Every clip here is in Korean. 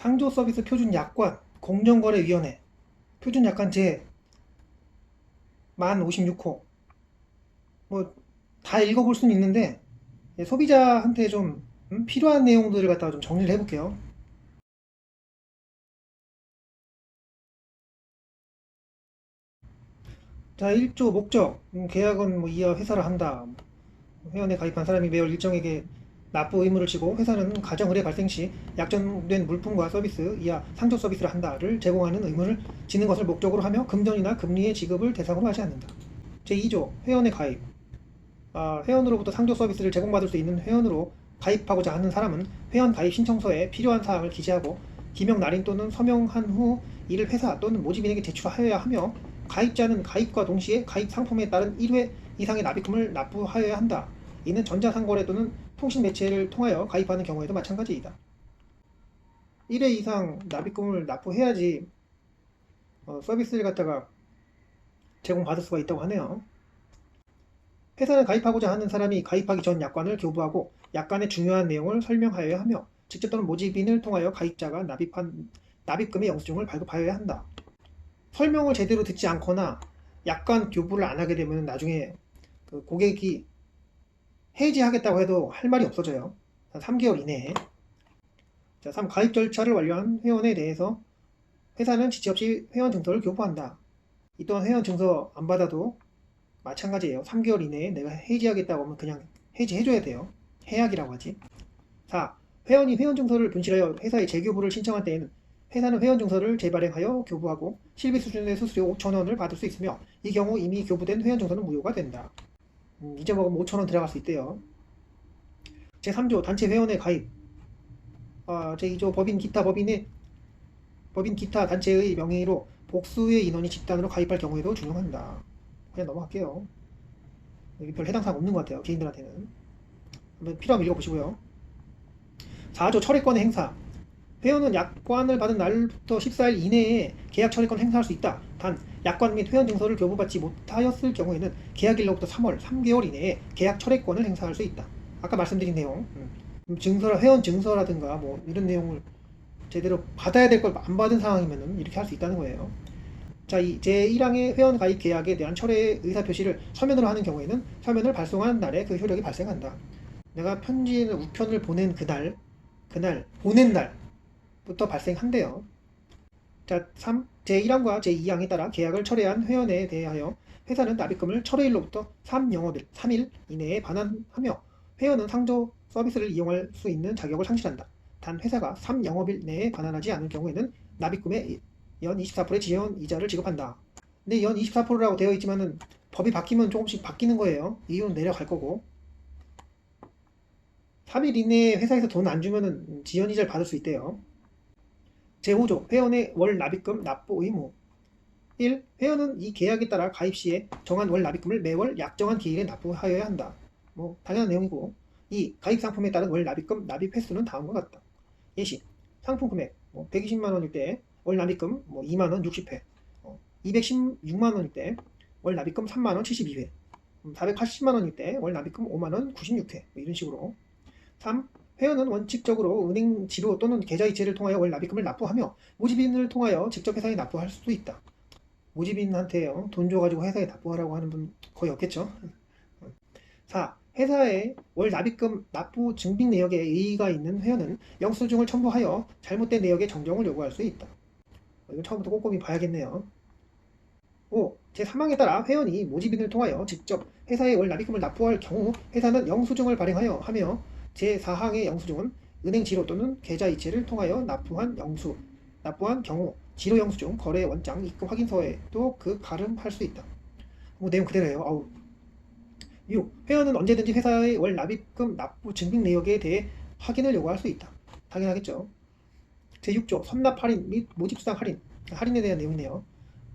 상조서비스 표준약관 공정거래위원회 표준약관 제 만 56호 뭐 다 읽어볼 수는 있는데 소비자한테 좀 필요한 내용들을 갖다가 좀 정리를 해볼게요. 자, 1조 목적 계약은 뭐 이하 회사를 한다. 회원에 가입한 사람이 매월 일정에게 납부 의무를 지고 회사는 가정의뢰 발생 시 약정된 물품과 서비스 이하 상조 서비스를 한다를 제공하는 의무를 지는 것을 목적으로 하며 금전이나 금리의 지급을 대상으로 하지 않는다. 제2조 회원에 가입 회원으로부터 상조 서비스를 제공받을 수 있는 회원으로 가입하고자 하는 사람은 회원 가입 신청서에 필요한 사항을 기재하고 기명 날인 또는 서명한 후 이를 회사 또는 모집인에게 제출하여야 하며 가입자는 가입과 동시에 가입 상품에 따른 1회 이상의 납입금을 납부하여야 한다. 이는 전자상거래 또는 통신 매체를 통하여 가입하는 경우에도 마찬가지이다. 1회 이상 납입금을 납부해야지 서비스를 갖다가 제공받을 수가 있다고 하네요. 회사는 가입하고자 하는 사람이 가입하기 전 약관을 교부하고 약관의 중요한 내용을 설명하여야 하며 직접 또는 모집인을 통하여 가입자가 납입한 납입금의 영수증을 발급하여야 한다. 설명을 제대로 듣지 않거나 약관 교부를 안 하게 되면 나중에 그 고객이 해지하겠다고 해도 할 말이 없어져요. 3개월 이내에. 자, 3. 가입 절차를 완료한 회원에 대해서 회사는 지체 없이 회원 증서를 교부한다. 이 또한 회원 증서 안 받아도 마찬가지예요. 3개월 이내에 내가 해지하겠다고 하면 그냥 해지해줘야 돼요. 해약이라고 하지. 4. 회원이 회원 증서를 분실하여 회사에 재교부를 신청할 때에는 회사는 회원 증서를 재발행하여 교부하고 실비 수준의 수수료 5,000원을 받을 수 있으며 이 경우 이미 교부된 회원 증서는 무효가 된다. 잊어먹으면 5,000원 들어갈 수 있대요. 제3조 단체 회원의 가입 제2조 법인 기타 단체의 명의로 복수의 인원이 집단으로 가입할 경우에도 준용한다. 그냥 넘어갈게요. 여기 별 해당사항 없는 것 같아요. 개인들한테는. 한번 필요하면 읽어보시고요. 4조 철회권의 행사. 회원은 약관을 받은 날부터 14일 이내에 계약 철회권 행사할 수 있다. 단 약관 및 회원 증서를 교부받지 못하였을 경우에는 계약일로부터 3월, 3개월 이내에 계약 철회권을 행사할 수 있다. 아까 말씀드린 내용 증서라 회원 증서라든가 뭐 이런 내용을 제대로 받아야 될 걸 안 받은 상황이면은 이렇게 할 수 있다는 거예요. 자, 이 제1항의 회원 가입 계약에 대한 철회 의사표시를 서면으로 하는 경우에는 서면을 발송한 날에 그 효력이 발생한다. 내가 편지나 우편을 보낸 그날 보낸 날부터 발생한대요. 자, 3. 제1항과 제2항에 따라 계약을 철회한 회원에 대하여 회사는 납입금을 철회일로부터 3영업일, 3일 이내에 반환하며 회원은 상조 서비스를 이용할 수 있는 자격을 상실한다. 단 회사가 3영업일 내에 반환하지 않을 경우에는 납입금의 연 24%의 지연 이자를 지급한다. 근데 연 24%라고 되어 있지만은 법이 바뀌면 조금씩 바뀌는 거예요. 이윤은 내려갈 거고. 3일 이내에 회사에서 돈 안 주면은 지연 이자를 받을 수 있대요. 제5조 회원의 월 납입금 납부 의무. 1. 회원은 이 계약에 따라 가입 시에 정한 월 납입금을 매월 약정한 기일에 납부하여야 한다. 뭐 당연한 내용이고. 2. 가입 상품에 따른 월 납입금 납입 횟수는 다음과 같다. 예시. 상품 금액 120만 원일 때 월 납입금 2만 원 60회. 216만 원일 때 월 납입금 3만 원 72회. 480만 원일 때 월 납입금 5만 원 96회. 이런 식으로. 3. 회원은 원칙적으로 은행 지로 또는 계좌이체를 통하여 월 납입금을 납부하며 모집인을 통하여 직접 회사에 납부할 수도 있다. 모집인한테 돈 줘가지고 회사에 납부하라고 하는 분 거의 없겠죠. 4. 회사에 월 납입금 납부 증빙 내역에 의의가 있는 회원은 영수증을 첨부하여 잘못된 내역의 정정을 요구할 수 있다. 이건 처음부터 꼼꼼히 봐야겠네요. 5. 제3항에 따라 회원이 모집인을 통하여 직접 회사에 월 납입금을 납부할 경우 회사는 영수증을 발행하여 하며 제4항의 영수증은 은행 지로 또는 계좌이체를 통하여 납부한 경우 지로 영수증, 거래 원장, 입금 확인서에도 그 가름할 수 있다. 내용 그대로예요. 6. 회원은 언제든지 회사의 월 납입금 납부 증빙 내역에 대해 확인을 요구할 수 있다. 당연하겠죠. 제6조 선납 할인 및 모집수당 할인에 대한 내용이네요.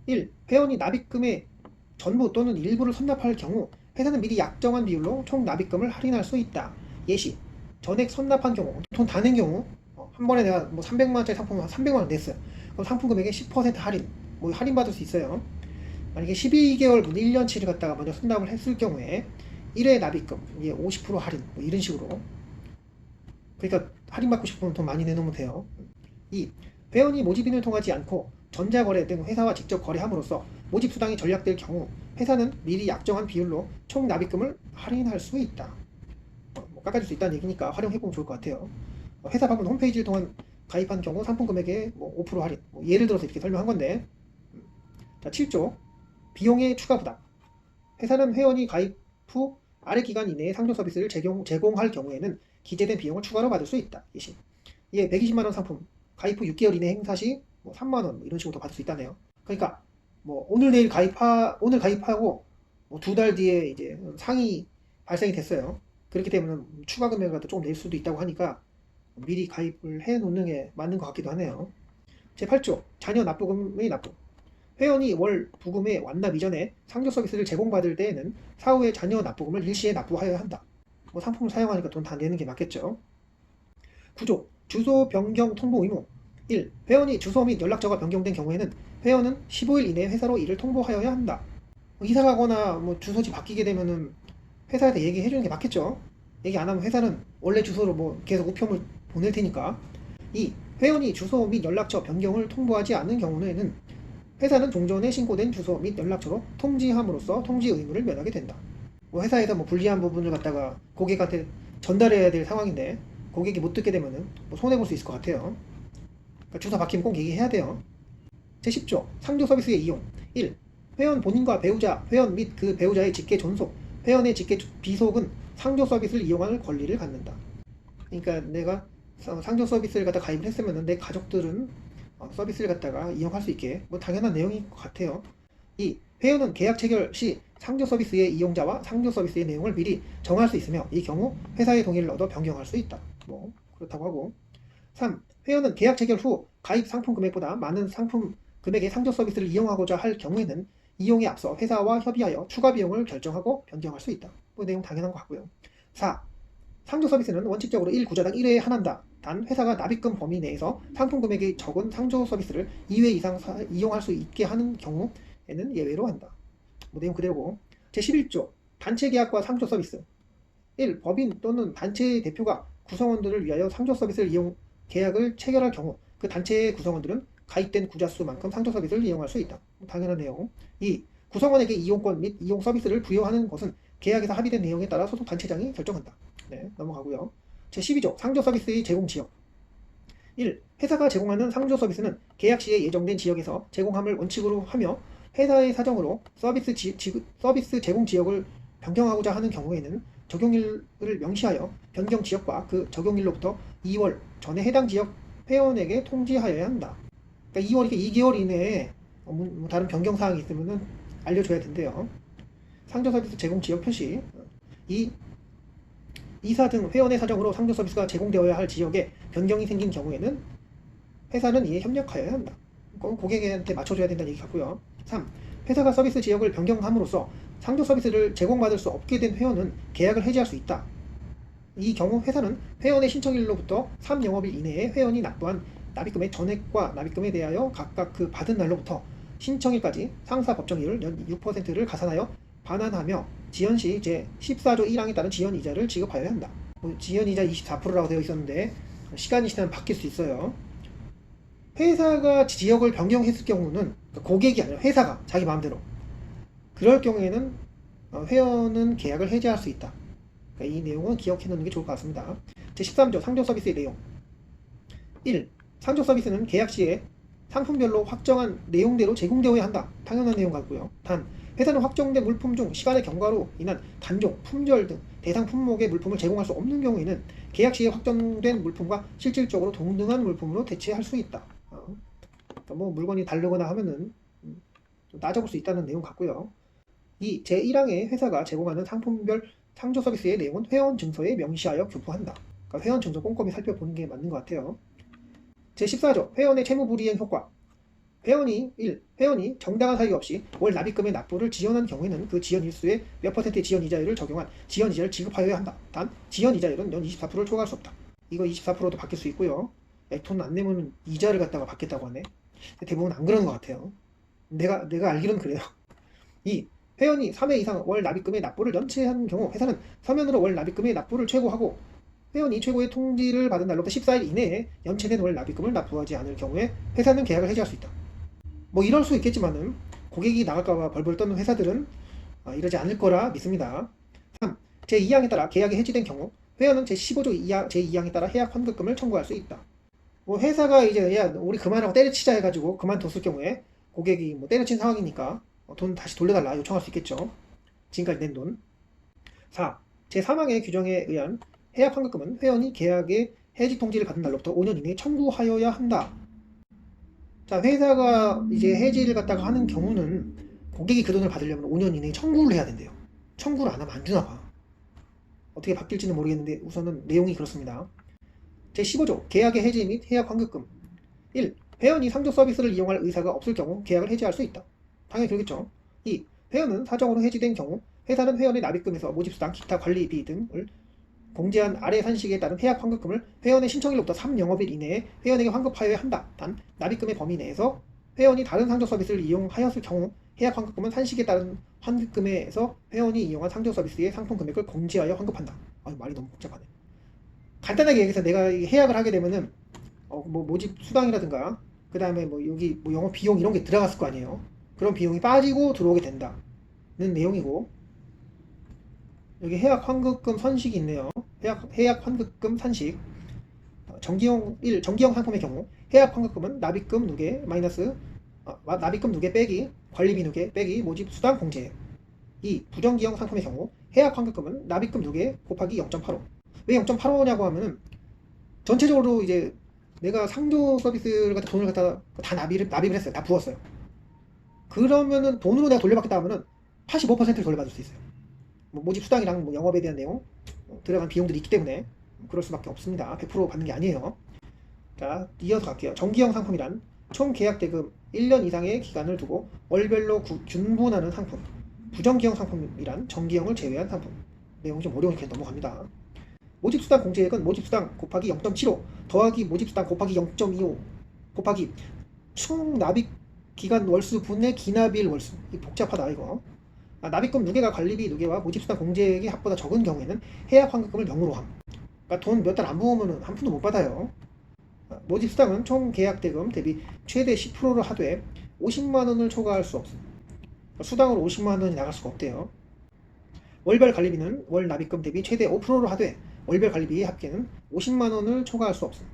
1. 회원이 납입금의 전부 또는 일부를 선납할 경우 회사는 미리 약정한 비율로 총 납입금을 할인할 수 있다. 예시. 전액 선납한 경우, 돈 다 낸 경우 한 번에 내가 300만원짜리 상품을 300만원 냈어요. 그럼 상품 금액의 10% 할인, 할인 받을 수 있어요. 만약에 12개월분 1년치를 갖다가 먼저 선납을 했을 경우에 1회 납입금 50% 할인 이런 식으로. 그러니까 할인받고 싶으면 돈 많이 내놓으면 돼요. 2. 회원이 모집인을 통하지 않고 전자거래 등 회사와 직접 거래함으로써 모집 수당이 전략될 경우 회사는 미리 약정한 비율로 총 납입금을 할인할 수 있다. 뭐 깎아줄 수 있다는 얘기니까 활용해보면 좋을 것 같아요. 회사 방문 홈페이지를 통한 가입한 경우 상품 금액의 뭐 5% 할인, 뭐 예를 들어서 이렇게 설명한 건데. 자, 7조 비용의 추가 부담. 회사는 회원이 가입 후 아래 기간 이내에 상조 서비스를 제공할 경우에는 기재된 비용을 추가로 받을 수 있다. 예시. 이게 120만 원 상품 가입 후 6개월 이내 행사 시 뭐 3만 원 이런 식으로 더 받을 수 있다네요. 그러니까 뭐 오늘 내일 오늘 가입하고 뭐 2달 뒤에 이제 상이 발생이 됐어요. 그렇기 때문에 추가 금액을 조금 낼 수도 있다고 하니까 미리 가입을 해 놓는 게 맞는 것 같기도 하네요. 제8조 자녀 납부금의 납부. 회원이 월 부금의 완납 이전에 상조 서비스를 제공받을 때에는 사후에 자녀 납부금을 일시에 납부하여야 한다. 뭐 상품을 사용하니까 돈 다 내는 게 맞겠죠. 9조 주소 변경 통보 의무. 1. 회원이 주소 및 연락처가 변경된 경우에는 회원은 15일 이내에 회사로 이를 통보하여야 한다. 이사 가거나 뭐 주소지 바뀌게 되면은 회사에서 얘기해 주는 게 맞겠죠. 얘기 안 하면 회사는 원래 주소로 뭐 계속 우편물 보낼 테니까. 2. 회원이 주소 및 연락처 변경을 통보하지 않는 경우에는 회사는 종전에 신고된 주소 및 연락처로 통지함으로써 통지 의무를 면하게 된다. 뭐 회사에서 뭐 불리한 부분을 갖다가 고객한테 전달해야 될 상황인데 고객이 못 듣게 되면은 뭐 손해 볼 수 있을 것 같아요. 그러니까 주소 바뀌면 꼭 얘기해야 돼요. 제10조 상조 서비스의 이용. 1. 회원 본인과 배우자, 회원 및 그 배우자의 직계 존속, 회원의 직계 비속은 상조 서비스를 이용할 권리를 갖는다. 그러니까 내가 상조 서비스를 갖다 가입을 했으면 내 가족들은 서비스를 갖다가 이용할 수 있게 뭐 당연한 내용인 것 같아요. 2. 회원은 계약 체결 시 상조 서비스의 이용자와 상조 서비스의 내용을 미리 정할 수 있으며 이 경우 회사의 동의를 얻어 변경할 수 있다. 뭐 그렇다고 하고. 3. 회원은 계약 체결 후 가입 상품 금액보다 많은 상품 금액의 상조 서비스를 이용하고자 할 경우에는 이용에 앞서 회사와 협의하여 추가 비용을 결정하고 변경할 수 있다. 뭐 내용 당연한 것 같고요. 4. 상조 서비스는 원칙적으로 1구자당 1회에 한한다. 단 회사가 납입금 범위 내에서 상품 금액이 적은 상조 서비스를 2회 이상 이용할 수 있게 하는 경우에는 예외로 한다. 뭐 내용 그대로고. 제11조 단체 계약과 상조 서비스. 1. 법인 또는 단체의 대표가 구성원들을 위하여 상조 서비스를 이용 계약을 체결할 경우 그 단체의 구성원들은 가입된 구자 수만큼 상조 서비스를 이용할 수 있다. 당연한 내용. 2. 구성원에게 이용권 및 이용 서비스를 부여하는 것은 계약에서 합의된 내용에 따라 소속 단체장이 결정한다. 네, 넘어가고요. 제12조 상조 서비스의 제공 지역. 1. 회사가 제공하는 상조 서비스는 계약 시에 예정된 지역에서 제공함을 원칙으로 하며 회사의 사정으로 서비스 제공 지역을 변경하고자 하는 경우에는 적용일을 명시하여 변경 지역과 그 적용일로부터 2월 전에 해당 지역 회원에게 통지하여야 한다. 그러니까 2개월 이내에 다른 변경 사항이 있으면 알려줘야 된대요. 상조 서비스 제공 지역 표시. 2. 이사 등 회원의 사정으로 상조 서비스가 제공되어야 할 지역에 변경이 생긴 경우에는 회사는 이에 협력하여야 한다. 고객한테 맞춰줘야 된다는 얘기 같고요. 3. 회사가 서비스 지역을 변경함으로써 상조 서비스를 제공받을 수 없게 된 회원은 계약을 해지할 수 있다. 이 경우 회사는 회원의 신청일로부터 3영업일 이내에 회원이 납부한 납입금의 전액과 납입금에 대하여 각각 그 받은 날로부터 신청일까지 상사 법정이율 연 6%를 가산하여 반환하며 지연시 제14조 1항에 따른 지연이자를 지급하여야 한다. 지연이자 24%라고 되어 있었는데 시간이 지나면 바뀔 수 있어요. 회사가 지역을 변경했을 경우는 고객이 아니라 회사가 자기 마음대로 그럴 경우에는 회원은 계약을 해지할 수 있다. 그러니까 이 내용은 기억해 놓는 게 좋을 것 같습니다. 제13조 상조 서비스의 내용. 1. 상조 서비스는 계약 시에 상품별로 확정한 내용대로 제공되어야 한다. 당연한 내용 같고요. 단 회사는 확정된 물품 중 시간의 경과로 인한 단종, 품절 등 대상 품목의 물품을 제공할 수 없는 경우에는 계약 시에 확정된 물품과 실질적으로 동등한 물품으로 대체할 수 있다. 그러니까 뭐 물건이 다르거나 하면은 좀 따져볼 수 있다는 내용 같고요. 2. 제1항에 회사가 제공하는 상품별 상조 서비스의 내용은 회원 증서에 명시하여 교부한다. 그러니까 회원 증서 꼼꼼히 살펴보는 게 맞는 것 같아요. 제14조 회원의 채무불이행 효과. 회원이 정당한 사유 없이 월 납입금의 납부를 지연한 경우에는 그 지연 일수의 몇 %의 지연 이자율을 적용한 지연 이자를 지급하여야 한다. 단 지연 이자율은 연 24%를 초과할 수 없다. 이거 24%도 바뀔 수 있고요. 돈 안 내면 이자를 갖다가 받겠다고 하네. 대부분 안 그러는 것 같아요. 내가 알기로는 그래요. 2. 회원이 3회 이상 월 납입금의 납부를 연체한 경우 회사는 서면으로 월 납입금의 납부를 최고하고 회원이 최고의 통지를 받은 날로부터 14일 이내에 연체된 월 납입금을 납부하지 않을 경우에 회사는 계약을 해지할 수 있다. 뭐 이럴 수 있겠지만은 고객이 나갈까봐 벌벌 떠는 회사들은 이러지 않을 거라 믿습니다. 3. 제2항에 따라 계약이 해지된 경우 회원은 제15조 제2항에 따라 해약 환급금을 청구할 수 있다. 뭐 회사가 이제 야 우리 그만하고 때려치자 해가지고 그만뒀을 경우에 고객이 뭐 때려친 상황이니까 돈 다시 돌려달라 요청할 수 있겠죠. 지금까지 낸 돈. 4. 제3항의 규정에 의한 해약 환급금은 회원이 계약의 해지 통지를 받은 날로부터 5년 이내에 청구하여야 한다. 자, 회사가 이제 해지를 갖다가 하는 경우는 고객이 그 돈을 받으려면 5년 이내에 청구를 해야 된대요. 청구를 안 하면 안 주나 봐. 어떻게 바뀔지는 모르겠는데 우선은 내용이 그렇습니다. 제15조 계약의 해지 및 해약 환급금. 1. 회원이 상조 서비스를 이용할 의사가 없을 경우 계약을 해지할 수 있다. 당연히 그러겠죠. 2. 회원은 사정으로 해지된 경우 회사는 회원의 납입금에서 모집수당, 기타 관리비 등을 공제한 아래 산식에 따른 해약 환급금을 회원의 신청일로부터 3영업일 이내에 회원에게 환급하여야 한다. 단 납입금의 범위 내에서 회원이 다른 상조 서비스를 이용하였을 경우 해약 환급금은 산식에 따른 환급금에서 회원이 이용한 상조 서비스의 상품 금액을 공제하여 환급한다. 말이 너무 복잡하네. 간단하게 얘기해서 내가 해약을 하게 되면은 뭐 모집 수당이라든가 그 다음에 뭐 여기 뭐 영업 비용 이런 게 들어갔을 거 아니에요. 그런 비용이 빠지고 들어오게 된다는 내용이고, 여기 해약 환급금 선식이 있네요. 해약 환급금 산식. 정기형 상품의 경우 해약 환급금은 납입금 누계 마이너스 납입금 누계 빼기 관리비 누계 빼기 모집 수당 공제. 2. 부정기형 상품의 경우 해약 환급금은 납입금 누계 곱하기 0.85. 왜 0.85냐고 하면은 전체적으로 이제 내가 상조 서비스를 갖다 돈을 갖다 다 납입을 했어요. 다 부었어요. 그러면은 돈으로 내가 돌려받겠다 하면은 85%를 돌려받을 수 있어요. 뭐 모집 수당이랑 뭐 영업에 대한 내용 들어간 비용들이 있기 때문에 그럴 수밖에 없습니다. 100% 받는 게 아니에요. 자, 이어서 갈게요. 정기형 상품이란 총 계약 대금 1년 이상의 기간을 두고 월별로 균분하는 상품. 부정기형 상품이란 정기형을 제외한 상품. 내용이 좀 어려우니까 넘어갑니다. 모집수당 공제액은 모집수당 곱하기 0.75 더하기 모집수당 곱하기 0.25 곱하기 총 납입 기간 월수 분의 기납일 월수. 복잡하다 이거. 납입금 누계가 관리비 누계와 모집수당 공제액이 합보다 적은 경우에는 해약 환급금을 0으로 함. 그러니까 돈 몇 달 안 모으면 한 푼도 못 받아요. 모집수당은 총 계약 대금 대비 최대 10%를 하되 50만 원을 초과할 수 없음. 수당으로 50만 원이 나갈 수가 없대요. 월별 관리비는 월 납입금 대비 최대 5%를 하되 월별 관리비의 합계는 50만 원을 초과할 수 없음.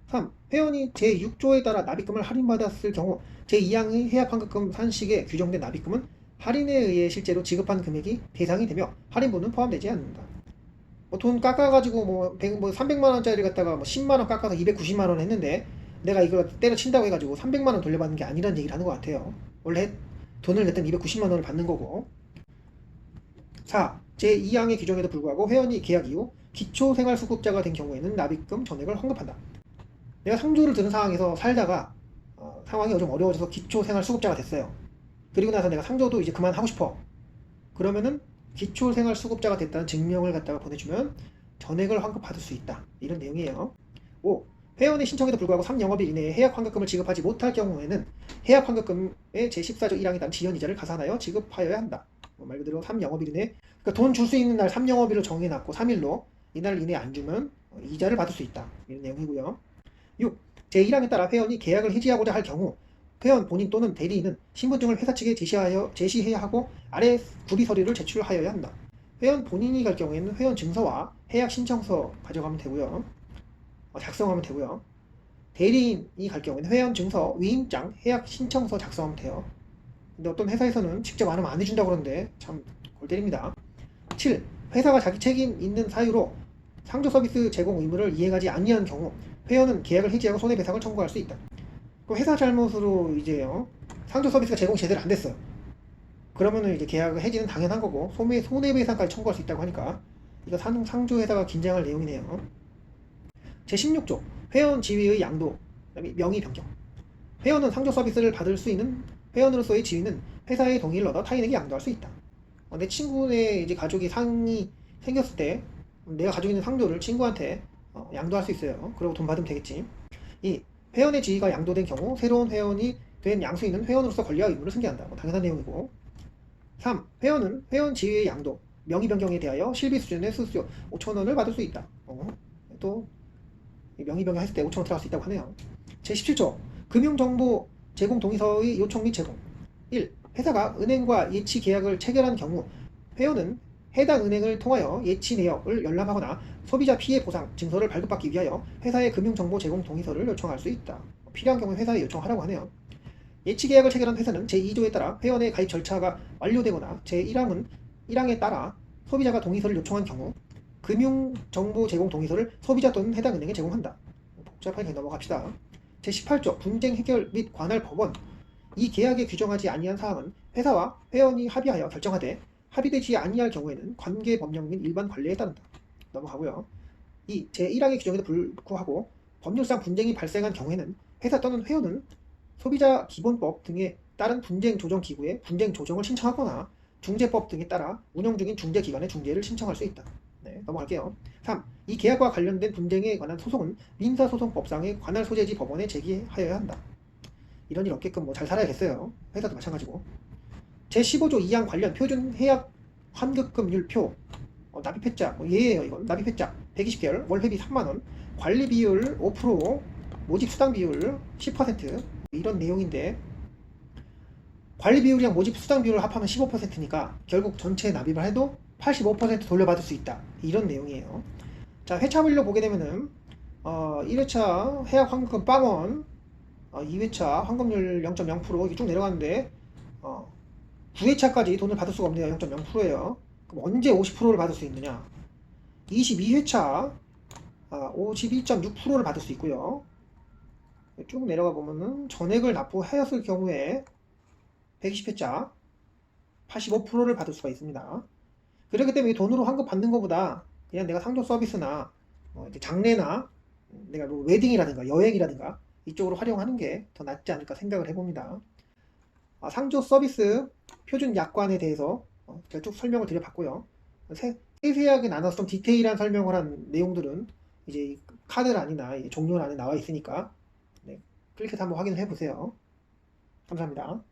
3. 회원이 제6조에 따라 납입금을 할인받았을 경우 제2항의 해약 환급금 산식에 규정된 납입금은 할인에 의해 실제로 지급한 금액이 대상이 되며 할인분은 포함되지 않는다. 뭐 돈 깎아가지고 뭐 300만 원짜리 갖다가 뭐 10만 원 깎아서 290만 원 했는데 내가 이걸 때려친다고 해가지고 300만 원 돌려받는 게 아니라는 얘기를 하는 것 같아요. 원래 돈을 냈던 290만 원을 받는 거고. 4. 제2항의 규정에도 불구하고 회원이 계약 이후 기초생활수급자가 된 경우에는 납입금 전액을 환급한다. 내가 상조를 들은 상황에서 살다가 상황이 좀 어려워져서 기초생활수급자가 됐어요. 그리고 나서 내가 상조도 이제 그만하고 싶어. 그러면은 기초생활수급자가 됐다는 증명을 갖다가 보내주면 전액을 환급받을 수 있다. 이런 내용이에요. 5. 회원의 신청에도 불구하고 3영업일 이내에 해약 환급금을 지급하지 못할 경우에는 해약 환급금의 제14조 1항에 따른 지연이자를 가산하여 지급하여야 한다. 말 그대로 3영업일 이내, 그러니까 돈 줄 수 있는 날 3영업일로 정해놨고 3일로 이날 이내 안 주면 이자를 받을 수 있다. 이런 내용이고요. 6. 제1항에 따라 회원이 계약을 해지하고자 할 경우 회원 본인 또는 대리인은 신분증을 회사 측에 제시해야 하고 아래 구비 서류를 제출하여야 한다. 회원 본인이 갈 경우에는 회원 증서와 해약 신청서 가져가면 되고요. 작성하면 되고요. 대리인이 갈 경우에는 회원 증서, 위임장, 해약 신청서 작성하면 돼요. 근데 어떤 회사에서는 직접 안 하면 안 해준다고 그러는데 참 골 때립니다. 7. 회사가 자기 책임 있는 사유로 상조 서비스 제공 의무를 이행하지 아니한 경우 회원은 계약을 해지하고 손해배상을 청구할 수 있다. 그럼 회사 잘못으로 이제요 상조 서비스가 제공이 제대로 안 됐어요. 그러면은 이제 계약 해지는 당연한 거고 손해배상까지 청구할 수 있다고 하니까 이거 상조 회사가 긴장할 내용이네요. 제16조 회원 지위의 양도, 그다음에 명의 변경. 회원은 상조 서비스를 받을 수 있는 회원으로서의 지위는 회사의 동의를 얻어 타인에게 양도할 수 있다. 내 친구네 이제 가족이 상이 생겼을 때 내가 가지고 있는 상조를 친구한테 양도할 수 있어요. 그리고 돈 받으면 되겠지. 2. 회원의 지위가 양도된 경우 새로운 회원이 된 양수인은 회원으로서 권리와 의무를 승계한다. 당연한 내용이고. 3. 회원은 회원 지위의 양도, 명의 변경에 대하여 실비 수준의 수수료 5,000원을 받을 수 있다. 또 명의병이 했을 때 5,000원 들어갈 수 있다고 하네요. 제17조 금융정보 제공 동의서의 요청 및 제공. 1. 회사가 은행과 예치 계약을 체결한 경우 회원은 해당 은행을 통하여 예치 내역을 열람하거나 소비자 피해 보상 증서를 발급받기 위하여 회사의 금융정보 제공 동의서를 요청할 수 있다. 필요한 경우에 회사에 요청하라고 하네요. 예치 계약을 체결한 회사는 제2조에 따라 회원의 가입 절차가 완료되거나 제1항에 따라 소비자가 동의서를 요청한 경우 금융정보 제공 동의서를 소비자 또는 해당 은행에 제공한다. 복잡하게 넘어갑시다. 제18조 분쟁 해결 및 관할 법원. 이 계약에 규정하지 아니한 사항은 회사와 회원이 합의하여 결정하되 합의되지 아니할 경우에는 관계 법령 및 일반 관례에 따른다. 넘어가고요. 이 제1항의 규정에도 불구하고 법률상 분쟁이 발생한 경우에는 회사 또는 회원은 소비자 기본법 등에 따른 분쟁 조정 기구에 분쟁 조정을 신청하거나 중재법 등에 따라 운영 중인 중재기관에 중재를 신청할 수 있다. 네, 넘어갈게요. 3. 이 계약과 관련된 분쟁에 관한 소송은 민사소송법상의 관할 소재지 법원에 제기하여야 한다. 이런 일 없게끔 뭐 잘 살아야겠어요. 회사도 마찬가지고. 제15조 2항 관련 표준 해약 환급금률표 납입했자 예예요. 이건 납입했자 120개월 월 회비 3만원 관리 비율 5% 모집 수당 비율 10% 이런 내용인데 관리 비율이랑 모집 수당 비율을 합하면 15%니까 결국 전체 납입을 해도 85% 돌려받을 수 있다. 이런 내용이에요. 자, 회차별로 보게 되면은 1회차 해약 환급금 빵원 2회차 환급률 0.0% 이게 쭉 내려가는데 9회차까지 돈을 받을 수가 없네요. 0.0%예요. 그럼 언제 50%를 받을 수 있느냐? 22회차 52.6%를 받을 수 있고요. 쭉 내려가 보면은 전액을 납부하였을 경우에 120회차 85%를 받을 수가 있습니다. 그렇기 때문에 돈으로 환급 받는 것보다 그냥 내가 상조 서비스나 이제 장례나 내가 뭐 웨딩이라든가 여행이라든가 이쪽으로 활용하는 게 더 낫지 않을까 생각을 해봅니다. 상조 서비스 표준 약관에 대해서 제가 쭉 설명을 드려봤고요. 세세하게 나눠서 좀 디테일한 설명을 한 내용들은 이제 카드란이나 종료란에 나와 있으니까 클릭해서 한번 확인을 해보세요. 감사합니다.